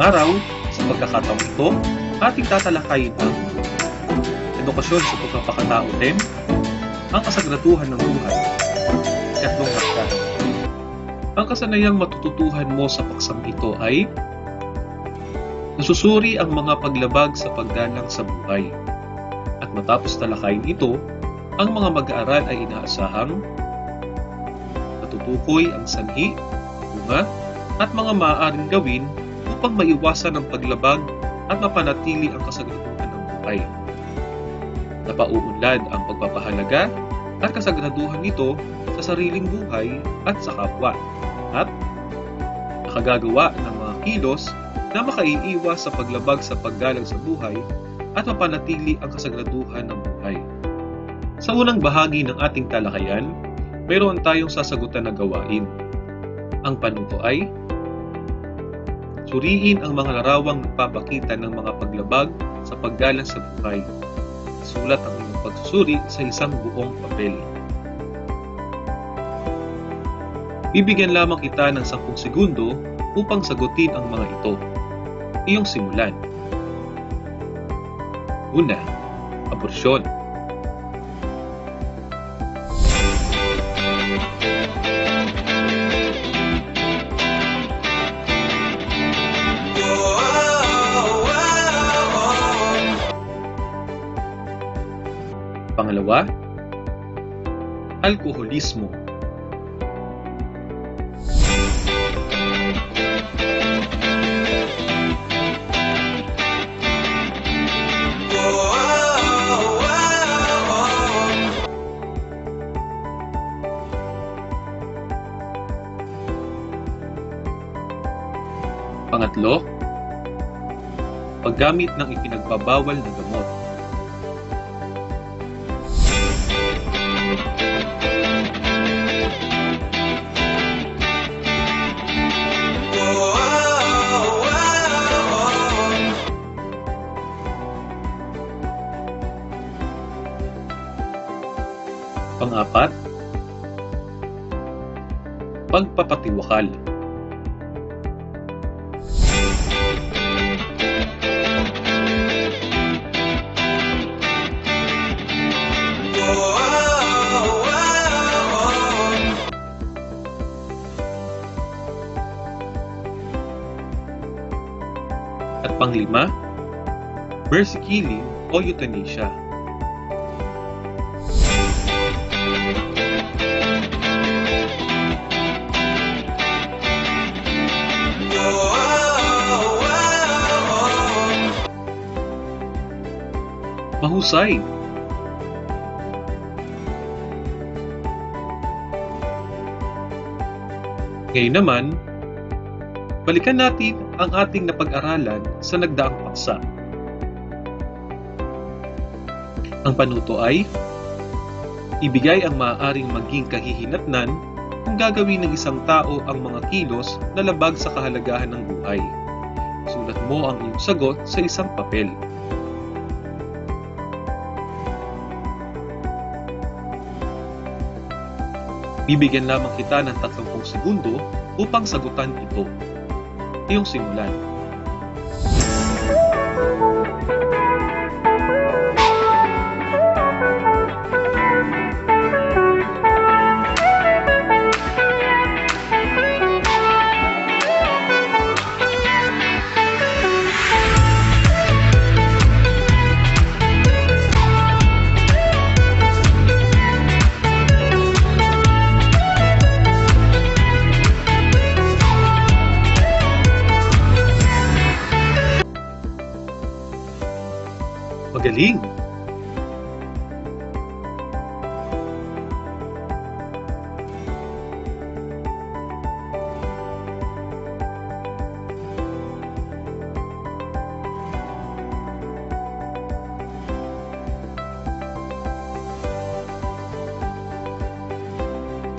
araw, sa pagkakataong ito, ating tatalakayin ang edukasyon sa pagpapakatao din, ang kasagraduhan ng buhay, ikatlong hakda. Ang kasanayang matututuhan mo sa paksang ito ay nasusuri ang mga paglabag sa paggalang sa buhay. At matapos talakayin ito, ang mga mag-aaral ay inaasahang natutukoy ang sanhi, bunga, at mga maaaring gawin upang maiwasan ang paglabag at mapanatili ang kasagraduhan ng buhay. Napauunlad ang pagpapahalaga at kasagraduhan nito sa sariling buhay at sa kapwa, at nakagagawa ng mga kilos na makaiiwas sa paglabag sa paggalang sa buhay at mapanatili ang kasagraduhan ng buhay. Sa unang bahagi ng ating talakayan, mayroon tayong sasagutan na gawain. Ang panuto ay suriin ang mga larawang nagpapakita ng mga paglabag sa paggalang sa buhay. Sulat ang iyong pagsusuri sa isang buong papel. Bibigyan lamang kita ng 10 segundo upang sagutin ang mga ito. Iyong simulan. Una, aborsyon. Pangalawa, alkoholismo. Pangatlo, paggamit ng ipinagbabawal na gamot. Pang-apat, pagpapatiwakal. At panglima, mercy killing o euthanasia. Mahusay! Ngayon naman, balikan natin ang ating napag-aralan sa nagdaang paksa. Ang panuto ay ibigay ang maaaring maging kahihinatnan kung gagawin ng isang tao ang mga kilos na labag sa kahalagahan ng buhay. Sulat mo ang iyong sagot sa isang papel. Bibigyan lamang kita ng 30 segundo upang sagutan ito. Iyong simulan. Magaling!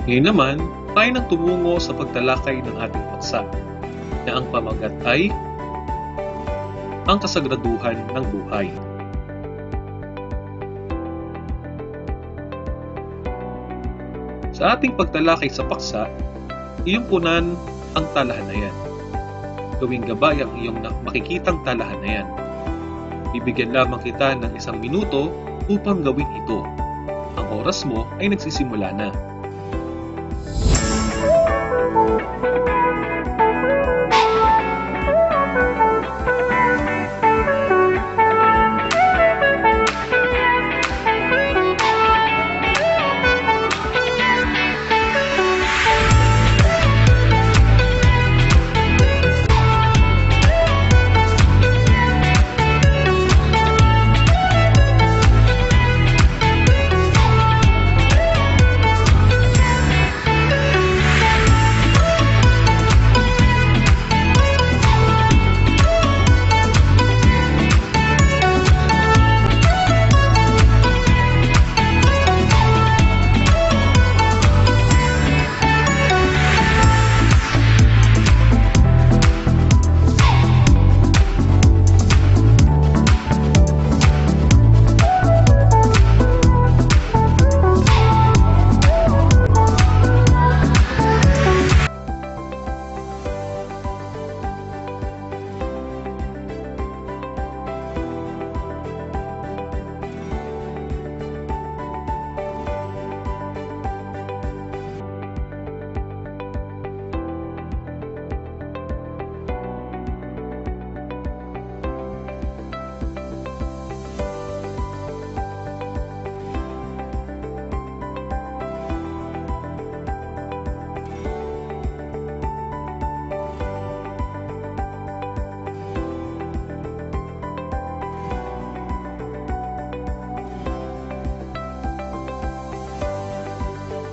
Ngayon naman, tayo nang tumungo sa pagtalakay ng ating paksa, na ang pamagat ay ang kasagraduhan ng buhay. Sa ating pagtalakay sa paksa, iyong punan ang talahanayan. gawing gabay ang iyong makikitang talahanayan. Bibigyan lamang kita ng 1 minuto upang gawin ito. Ang oras mo ay nagsisimula na.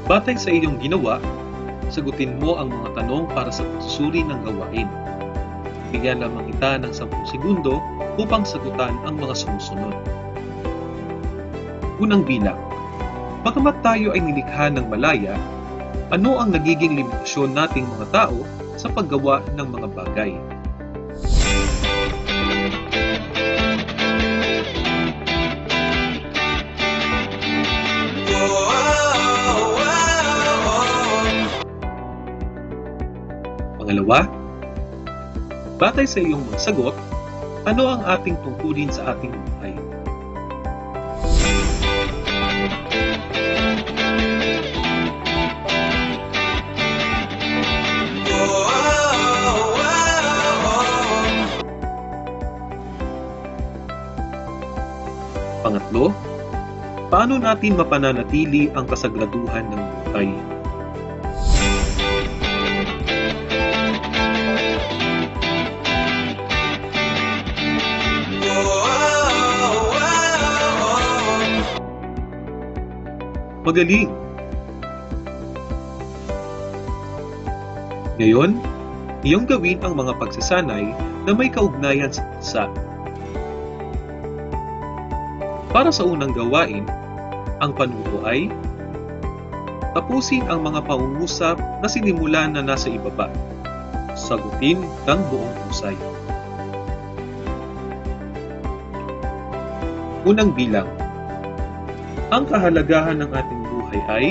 Batay sa iyong ginawa, sagutin mo ang mga tanong para sa pagsusuri ng gawain. Bigyan lamang kita ng 10 segundo upang sagutan ang mga sumusunod. Unang bilang. Bagamat tayo ay nilikha ng malaya, ano ang nagiging limitasyon nating mga tao sa paggawa ng mga bagay? Pangalawa, batay sa iyong mga sagot, ano ang ating tungkulin sa ating buhay? Pangatlo, paano natin mapananatili ang kasagraduhan ng buhay? Magaling! Ngayon, iyong gawin ang mga pagsasanay na may kaugnayan sa bansa. Para sa unang gawain, ang panuto ay tapusin ang mga pangungusap na sinimulan na nasa ibaba. Sagutin ng buong husay. Unang bilang. Ang kahalagahan ng ating buhay ay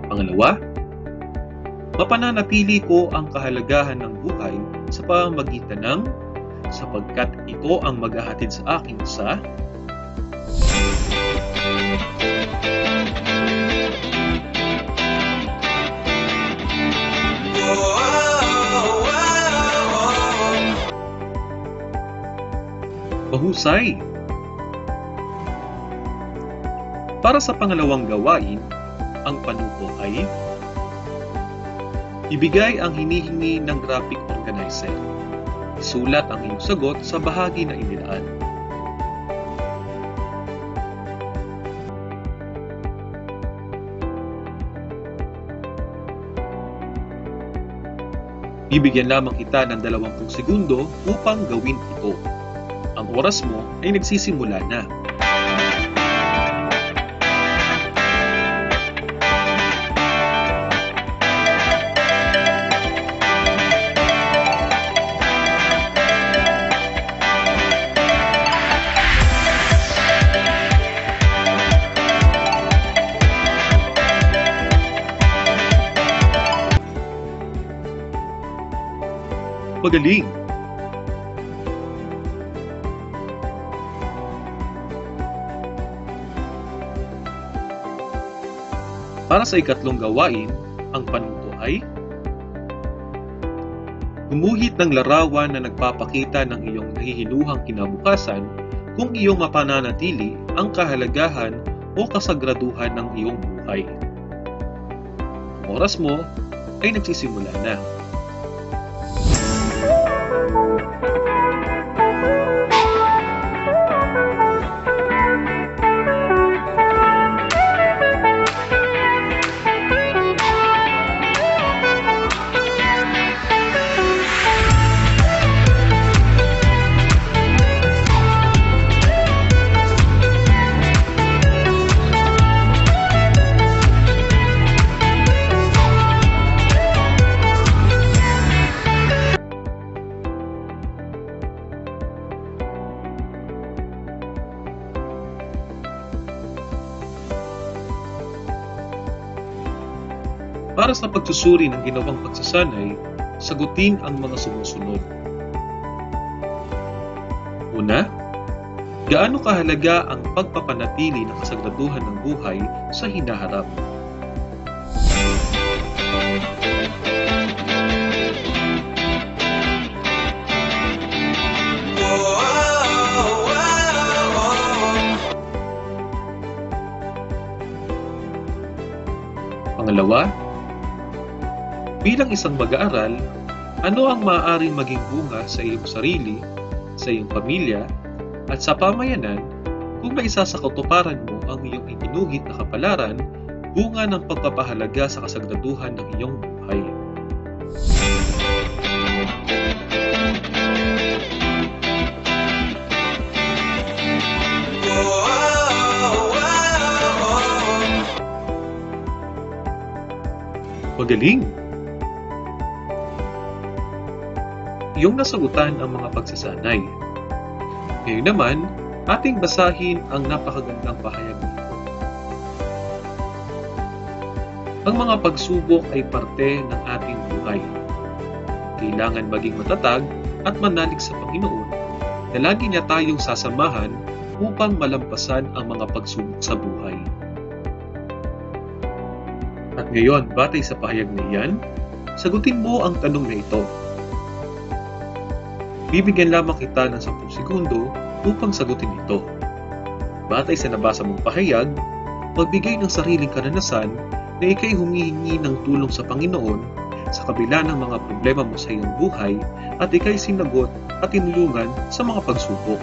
Pangalawa, mapananatili ko ang kahalagahan ng buhay sa pamamagitan ng sapagkat ito ang maghahatid sa akin sa mahusay. Para sa pangalawang gawain, ang panuto ay ibigay ang hinihingi ng graphic organizer. Isulat ang iyong sagot sa bahagi na inilaan. Bibigyan lamang kita ng 20 segundo upang gawin ito. Ang oras mo ay nagsisimula na. Magaling! Para sa ikatlong gawain, ang panuto ay gumuhit ng larawan na nagpapakita ng iyong nahihinuhang kinabukasan kung iyong mapananatili ang kahalagahan o kasagraduhan ng iyong buhay. Ang oras mo ay nagsisimula na. Para sa pagsusuri ng ginawang pagsasanay, sagutin ang mga sumusunod. Una, gaano kahalaga ang pagpapanatili ng kasagraduhan ng buhay sa hinaharap? Pangalawa, bilang isang mag-aaral, ano ang maaaring maging bunga sa iyong sarili, sa iyong pamilya, at sa pamayanan kung naisa sa katuparan mo ang iyong iginuhit na kapalaran bunga ng pagpapahalaga sa kasagraduhan ng iyong buhay? Magaling! Iyong nasagutan ang mga pagsasanay. Ngayon naman, ating basahin ang napakagandang pahayag nito. Ang mga pagsubok ay parte ng ating buhay. Kailangan maging matatag at manalig sa Panginoon na lagi niya tayong sasamahan upang malampasan ang mga pagsubok sa buhay. At ngayon, batay sa pahayag na iyan, sagutin mo ang tanong na ito. Bibigyan lamang kita ng 10 segundo upang sagutin ito. Batay sa nabasa mong pahayag, magbigay ng sariling karanasan na ikay humihingi ng tulong sa Panginoon sa kabila ng mga problema mo sa iyong buhay at ikay sinagot at tinulungan sa mga pagsubok.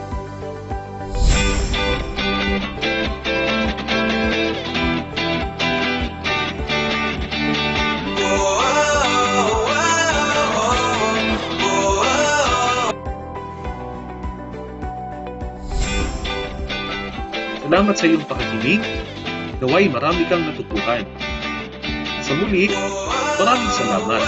Salamat sa iyong pakikinig. Naway marami kang natutuhan. Sa muli, maraming salamat.